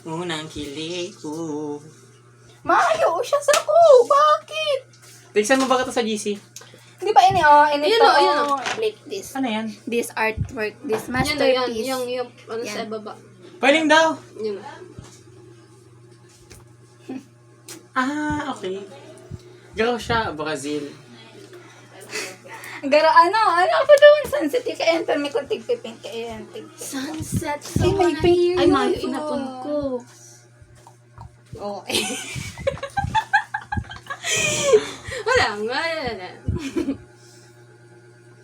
Unang kilig ko. Maayo siya sa ko. Bakit? Tigsan mo ba ito sa GC? Hindi ba ini Ayun to? o, ayun o. Like this. Ano yan? This artwork, this Yan o, yan. masterpiece. Yung ano Yan. sa baba. Paling daw. Yun. Ah, okay. Garaw siya, Brazil. Gara ano pa doon? Sunset ka yan. Pero may kung tigpipin ka yan. Sunset. Ay, may pink. Ay, mayo inapon ko. Oo. Wala.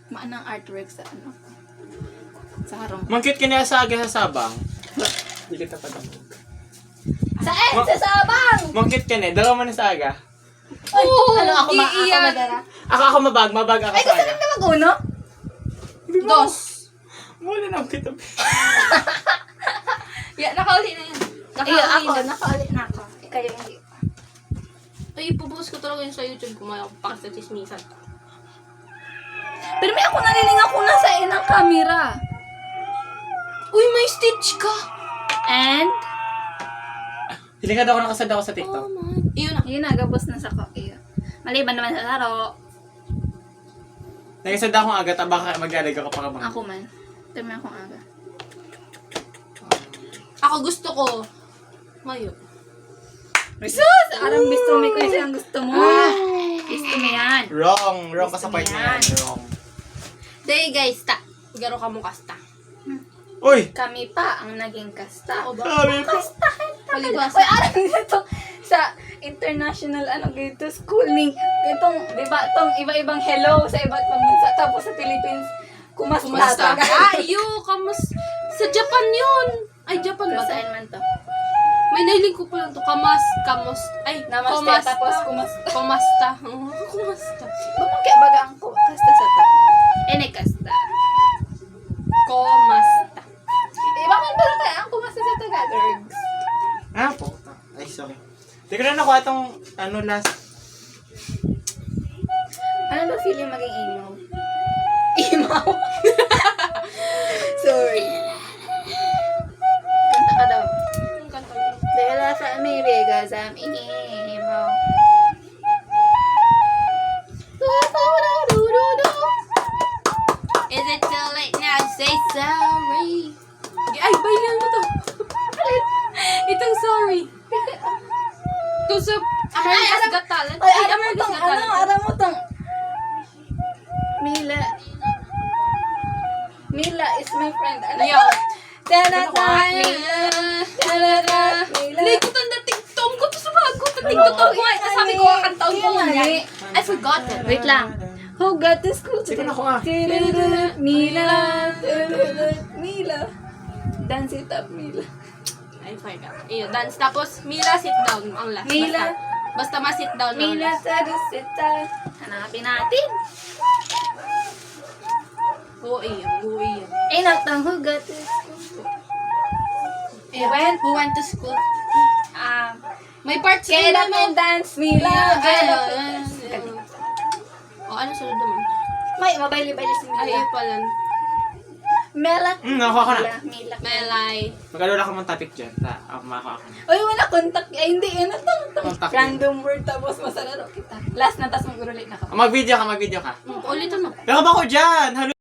Maanang artwork sa ano? Sa harong. Mangkit ka niya sa aga sa Sabang. Hindi kita pa damog. Saan? Sa Sabang! Mangkit ka niya, dalawa man sa aga. Ay, Oo, ano ako iiyan. madara? Ako mabag ako Ay, sa gusto aga. lang na mag-uno? Dos. Wala na kita. Yeah, nakauli na yan. Nakauli na ako. Kayo hindi. Ay, ipopost ko talaga yun sa YouTube kung may ako pa sa chismisan. Pero may ako narinig ako nasa inang camera. Uy, may stitch ka! And? Hiling ka daw ako nakasad ako sa TikTok. Oh my. Iyon na. Yun na, gabos na sa ko. Iyo. Maliban naman sa laro. Nakasad akong aga, baka maglalag ako pa kabang. Ako man. Pero may akong aga. Ako gusto ko. Mayo. Jesus! Arang gusto mo ko yung gusto mo. Gusto mo yan. Wrong ka sa Gusto part mo na yan. yan. Wrong. Day guys, garo ka mo kasta. Uy! Kami pa ang naging kasta. Ako ba? Sabi ko. Kastahan Palibasa. Uy, alam nila to sa international ganito schooling. Itong, di ba, itong iba-ibang hello sa iba't ibang bansa. Tapos sa Philippines, kumasta. Kumasta. Ayo, sa Japan yun. Ay, Japan ba? Saan man to? May nailing ko pa lang to. Kamos. Ay, Namaste, tapos kumasta. Kumasta. Kumasta. Bakit kaya baga ang kasta sa to? Kasta. Kumasta. Iba man pala tayo ang kumasta sa Tagalog. Ah, po. Ay, sorry. Hindi ko na nakuha itong, last. Ano ba feeling maging emaw? Emaw? Sorry. Kanta ka daw. Ang kanta mo. Dahil sa Amerika, sa emaw. Is it too late now to say sorry? Ay, bayan mo to. Itong sorry. To sa America's Got Talent. Ay, Ay, aram mo America's tong, Got Talent. aram mo tong. Mila is my friend. Ano Yeah. yun? Tanata, Mila. Like, ito na TikTok ko to sa bago. TikTok ko. Sabi ko, kantaon ko yan. I forgot it. Wait lang. Who got this cool Sige today? na, kuha. Mila. Mila. Dance it up, Mila. I forgot. Ayun, dance. Tapos, Mila, sit down. Ang last. Mila. Basta ma-sit down. ang Mila last. sa disita. Hanapin natin. Oo, iyan. Eh, natang who got this cool? Who went to school? May parts Kaya na natin dance, Mila. Ayun. O, ano sunod naman? May, mabayli-bayli si Ay, Mila. pala. Mela. Nakuha ko na. Mila. Melay. Magkalula ka mong topic dyan. Ako makakuha ko na. Uy, wala contact. Ay, hindi. Ano to? Contact. Random word tapos masalaro kita. Last na, tapos mag-urulit na ka. Mag-video ka. Ulit ano? Pero ba ko dyan?